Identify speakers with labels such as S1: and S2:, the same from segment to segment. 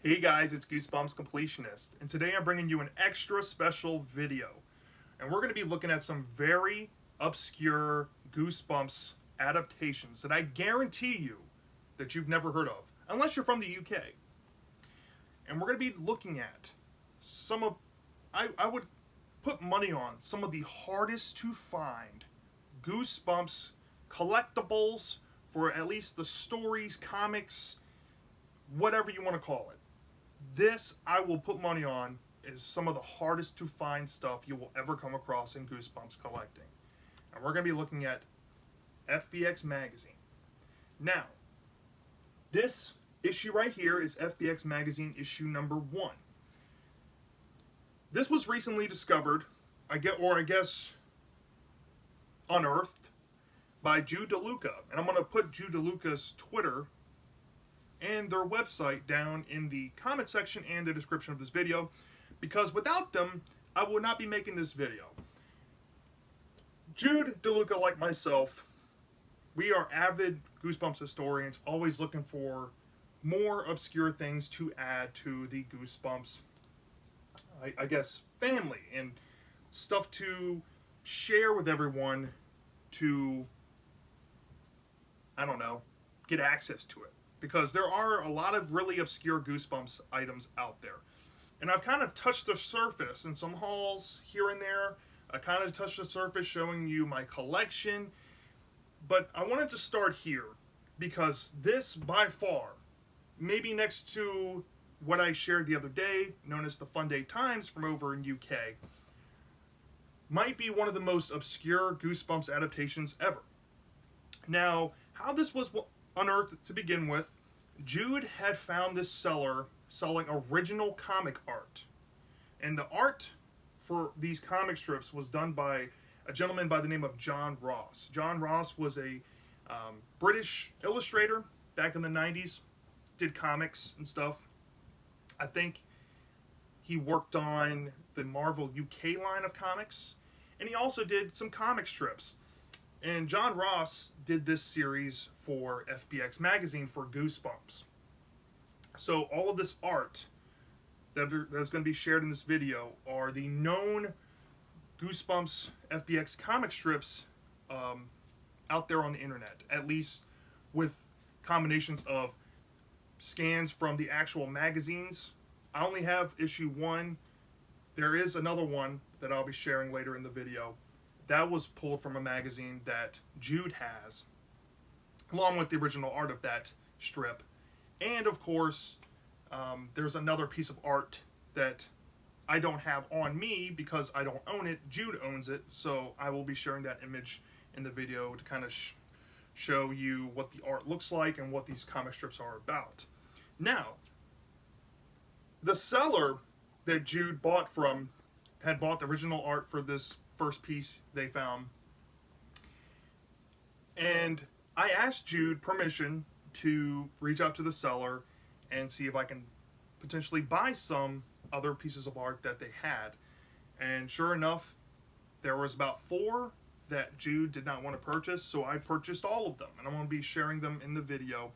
S1: Hey guys, it's Goosebumps Completionist, and today I'm bringing you an extra special video. And we're going to be looking at some very obscure Goosebumps adaptations that I guarantee you that you've never heard of, unless you're from the UK. And we're going to be looking at some of, I would put money on some of the hardest to find Goosebumps collectibles for at least the stories, comics, whatever you want to call it. This, I will put money on, is some of the hardest to find stuff you will ever come across in Goosebumps collecting. And we're going to be looking at FBX Magazine. Now, this issue right here is FBX Magazine issue number 1. This was recently discovered, I guess unearthed, by Jude Deluca. And I'm going to put Jude Deluca's Twitter and their website down in the comment section and the description of this video, because without them, I would not be making this video. Jude Deluca, like myself, we are avid Goosebumps historians, always looking for more obscure things to add to the Goosebumps, I guess, family, and stuff to share with everyone to, I don't know, get access to it. Because there are a lot of really obscure Goosebumps items out there. And I've kind of touched the surface in some hauls here and there. I kind of touched the surface showing you my collection. But I wanted to start here because this, by far, maybe next to what I shared the other day, known as the Fun Day Times from over in UK, might be one of the most obscure Goosebumps adaptations ever. Now, how this was unearthed to begin with, Jude had found this seller selling original comic art. And the art for these comic strips was done by a gentleman by the name of John Ross. John Ross was a British illustrator back in the 90s, did comics and stuff. I think he worked on the Marvel UK line of comics, and he also did some comic strips. And John Ross did this series for FBX Magazine for Goosebumps. So all of this art that's going to be shared in this video are the known Goosebumps FBX comic strips out there on the internet, at least with combinations of scans from the actual magazines. I only have issue 1. There is another one that I'll be sharing later in the video. That was pulled from a magazine that Jude has, along with the original art of that strip. And of course, there's another piece of art that I don't have on me because I don't own it. Jude owns it, so I will be sharing that image in the video to kind of show you what the art looks like and what these comic strips are about. Now, the seller that Jude bought from had bought the original art for this first piece they found, and I asked Jude permission to reach out to the seller and see if I can potentially buy some other pieces of art that they had. And sure enough, there was about 4 that Jude did not want to purchase, so I purchased all of them, and I'm going to be sharing them in the video,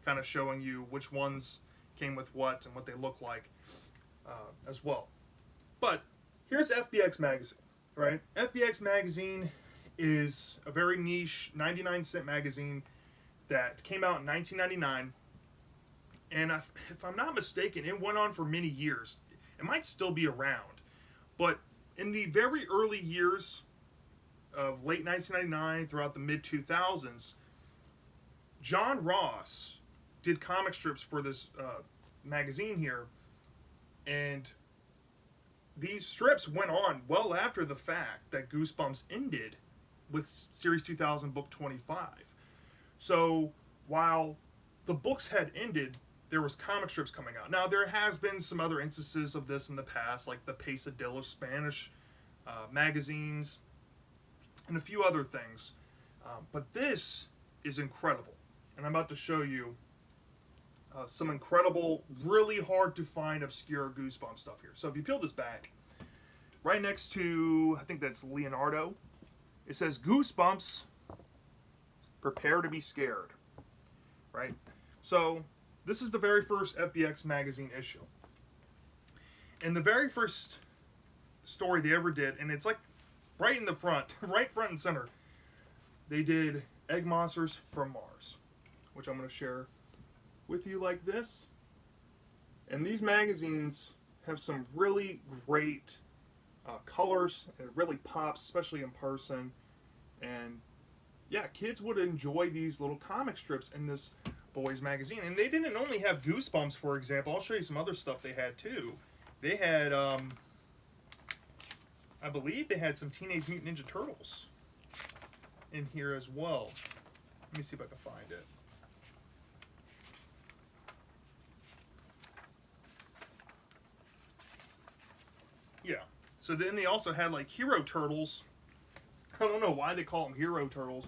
S1: kind of showing you which ones came with what and what they look like as well. But here's FBX Magazine. Right? FBX Magazine is a very niche 99-cent magazine that came out in 1999, and if I'm not mistaken, it went on for many years. It might still be around, but in the very early years of late 1999 throughout the mid-2000s, John Ross did comic strips for this magazine here, and these strips went on well after the fact that Goosebumps ended with Series 2000 Book 25. So while the books had ended, there was comic strips coming out. Now, there has been some other instances of this in the past, like the Pesadilla Spanish magazines and a few other things. But this is incredible. And I'm about to show you some incredible, really hard to find, obscure Goosebumps stuff here. So if you peel this back, right next to, I think that's Leonardo, it says Goosebumps, prepare to be scared. Right? So this is the very first FBX Magazine issue. And the very first story they ever did, and it's like right in the front, right front and center, they did Egg Monsters from Mars, which I'm going to share with you like this. And these magazines have some really great colors. It really pops, especially in person. And yeah, kids would enjoy these little comic strips in this boys magazine. And they didn't only have Goosebumps, for example. I'll show you some other stuff they had too. They had, I believe they had some Teenage Mutant Ninja Turtles in here as well. Let me see if I can find it. Yeah. So then they also had like Hero Turtles. I don't know why they call them Hero Turtles,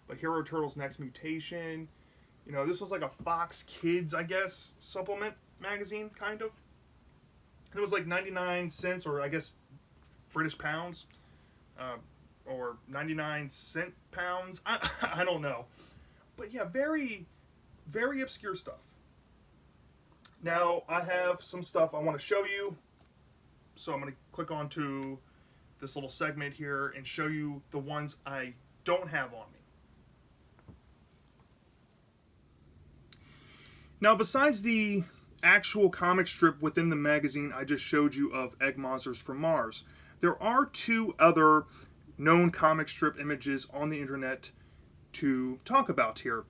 S1: but Hero Turtles Next Mutation. You know, this was like a Fox Kids, I guess, supplement magazine, kind of. It was like 99 cents, or I guess British pounds, or 99 cent pounds. I don't know. But yeah, very, very obscure stuff. Now, I have some stuff I want to show you. So I'm going to click onto this little segment here and show you the ones I don't have on me. Now, besides the actual comic strip within the magazine I just showed you of Egg Monsters from Mars, there are two other known comic strip images on the internet to talk about here.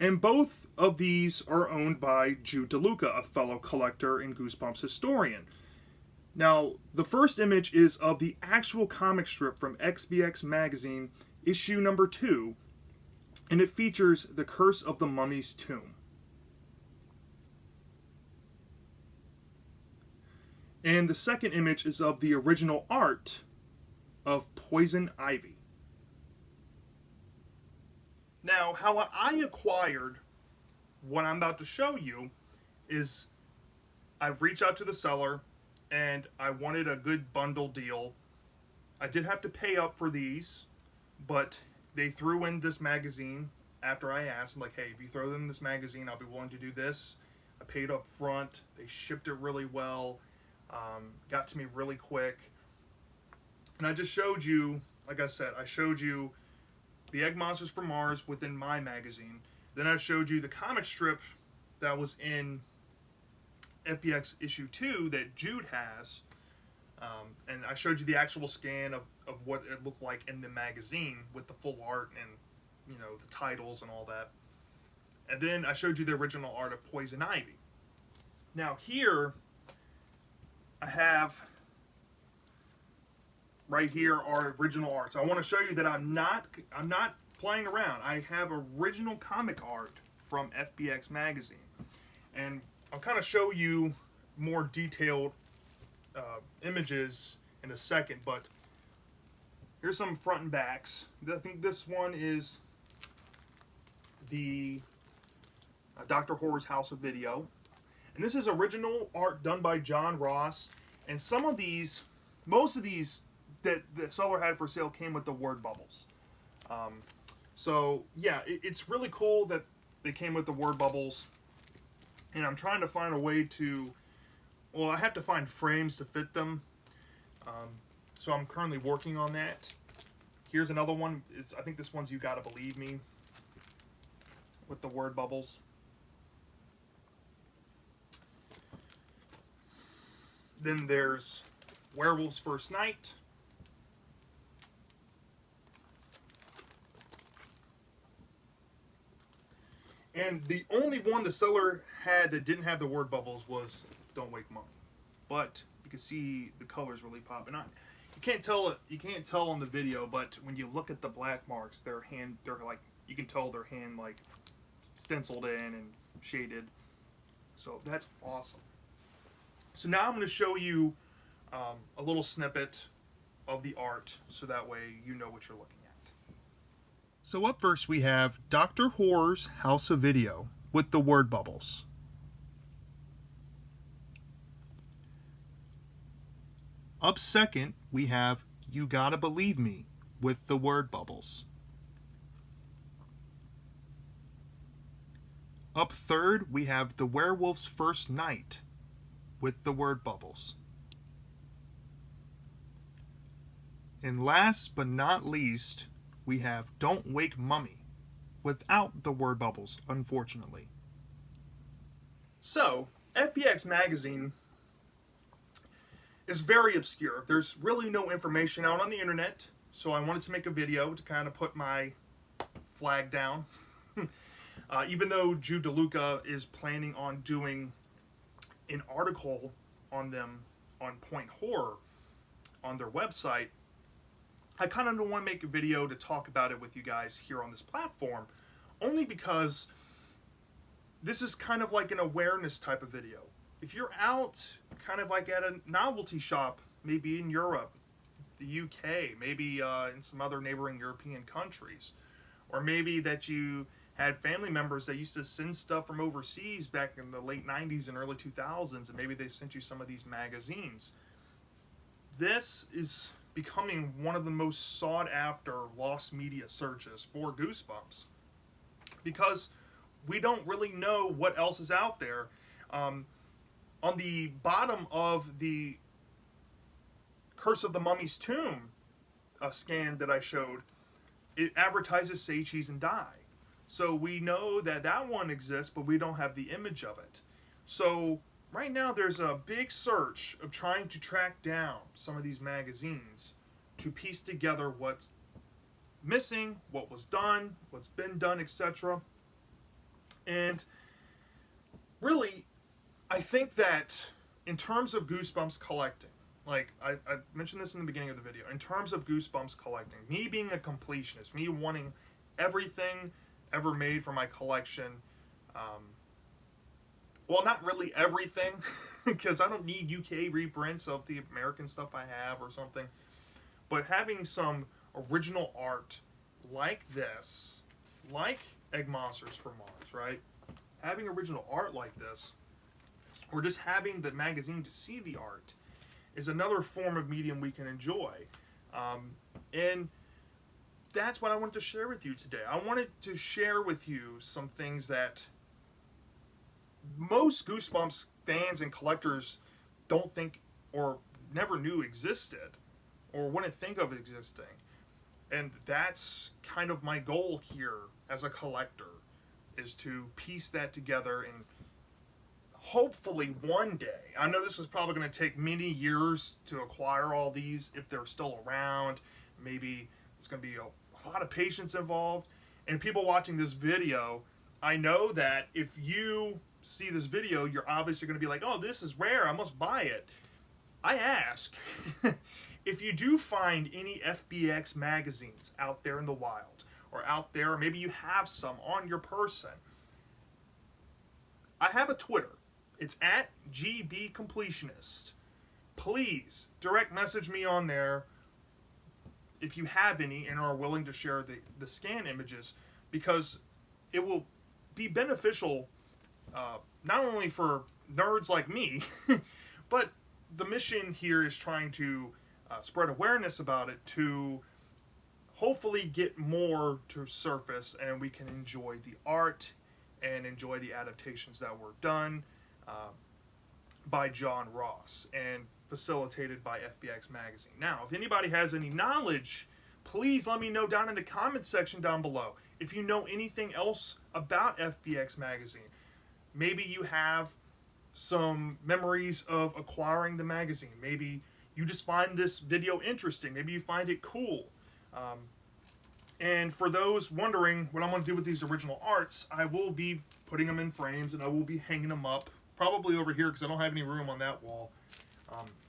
S1: And both of these are owned by Jude Deluca, a fellow collector and Goosebumps historian. Now, the first image is of the actual comic strip from FBX Magazine, issue number 2, and it features The Curse of the Mummy's Tomb. And the second image is of the original art of Poison Ivy. Now, how I acquired what I'm about to show you is I've reached out to the seller and I wanted a good bundle deal. I did have to pay up for these, but they threw in this magazine after I asked. I'm like, hey, if you throw in this magazine, I'll be willing to do this. I paid up front. They shipped it really well. Got to me really quick. And I just showed you, like I said, I showed you the Egg Monsters from Mars within my magazine. Then I showed you the comic strip that was in FBX issue 2 that Jude has. And I showed you the actual scan of what it looked like in the magazine with the full art and, you know, the titles and all that. And then I showed you the original art of Poison Ivy. Now here, I have right here our original art. So I want to show you that I'm not playing around. I have original comic art from FBX Magazine. And I'll kind of show you more detailed images in a second, but here's some front and backs. I think this one is the Dr. Horror's House of Video. And this is original art done by John Ross. And some of these, most of these that the seller had for sale came with the word bubbles. So yeah, it's really cool that they came with the word bubbles. And I'm trying to find a way to, well, I have to find frames to fit them. So I'm currently working on that. Here's another one. I think this one's You Gotta Believe Me with the word bubbles. Then there's Werewolf's First Night. And the only one the seller had that didn't have the word bubbles was Don't Wake Mom. But you can see the colors really popping on. You can't tell it. You can't tell on the video, but when you look at the black marks, they're like, you can tell their hand like stenciled in and shaded. So that's awesome. So now I'm going to show you a little snippet of the art, so that way you know what you're looking at. So up first we have Dr. Horror's House of Video with the word bubbles. Up second we have You Gotta Believe Me with the word bubbles. Up third, we have The Werewolf's First Night with the word bubbles. And last but not least, we have Don't Wake Mummy without the word bubbles, unfortunately. So, FBX Magazine is very obscure. There's really no information out on the internet, so I wanted to make a video to kind of put my flag down. Even though Jude Deluca is planning on doing an article on them on Point Horror on their website, I kind of want to make a video to talk about it with you guys here on this platform, only because this is kind of like an awareness type of video. If you're out kind of like at a novelty shop, maybe in Europe, the UK, maybe in some other neighboring European countries, or maybe that you had family members that used to send stuff from overseas back in the late 90s and early 2000s, and maybe they sent you some of these magazines. This is becoming one of the most sought after lost media searches for Goosebumps, because we don't really know what else is out there. On the bottom of the Curse of the Mummy's Tomb scan that I showed, it advertises Say Cheese and Die. So we know that that one exists, but we don't have the image of it. So right now there's a big search of trying to track down some of these magazines to piece together what's missing, what was done, what's been done, etc. And really, I think that in terms of Goosebumps collecting, like I mentioned this in the beginning of the video, in terms of Goosebumps collecting, me being a completionist, me wanting everything ever made for my collection, well, not really everything, because I don't need UK reprints of the American stuff I have or something, but having some original art like this, like Egg Monsters from Mars, right? Having original art like this, or just having the magazine to see the art, is another form of medium we can enjoy. And that's what I wanted to share with you today. I wanted to share with you some things that most Goosebumps fans and collectors don't think or never knew existed or wouldn't think of existing. And that's kind of my goal here as a collector, is to piece that together, and hopefully one day, I know this is probably going to take many years to acquire all these if they're still around. Maybe it's going to be a lot of patience involved. And people watching this video, I know that if you see this video, you're obviously going to be like, oh, this is rare, I must buy it. I ask, if you do find any FBX magazines out there in the wild, or out there, or maybe you have some on your person, I have a Twitter. It's at GBCompletionist. Please direct message me on there if you have any and are willing to share the scan images, because it will be beneficial not only for nerds like me, but the mission here is trying to spread awareness about it to hopefully get more to surface, and we can enjoy the art and enjoy the adaptations that were done by John Ross and facilitated by FBX Magazine. Now, if anybody has any knowledge, please let me know down in the comment section down below. If you know anything else about FBX Magazine, maybe you have some memories of acquiring the magazine. Maybe you just find this video interesting. Maybe you find it cool. And for those wondering what I'm going to do with these original arts, I will be putting them in frames and I will be hanging them up, probably over here because I don't have any room on that wall.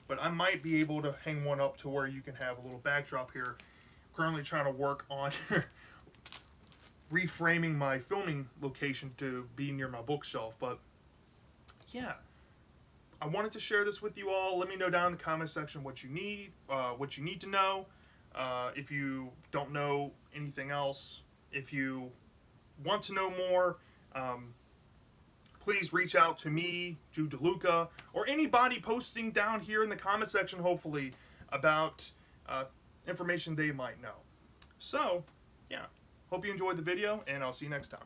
S1: But I might be able to hang one up to where you can have a little backdrop here. Currently trying to work on reframing my filming location to be near my bookshelf. But yeah, I wanted to share this with you all. Let me know down in the comment section what you need to know. If you don't know anything else, if you want to know more, please reach out to me, Jude Deluca, or anybody posting down here in the comment section, hopefully, about information they might know. So, yeah, hope you enjoyed the video, and I'll see you next time.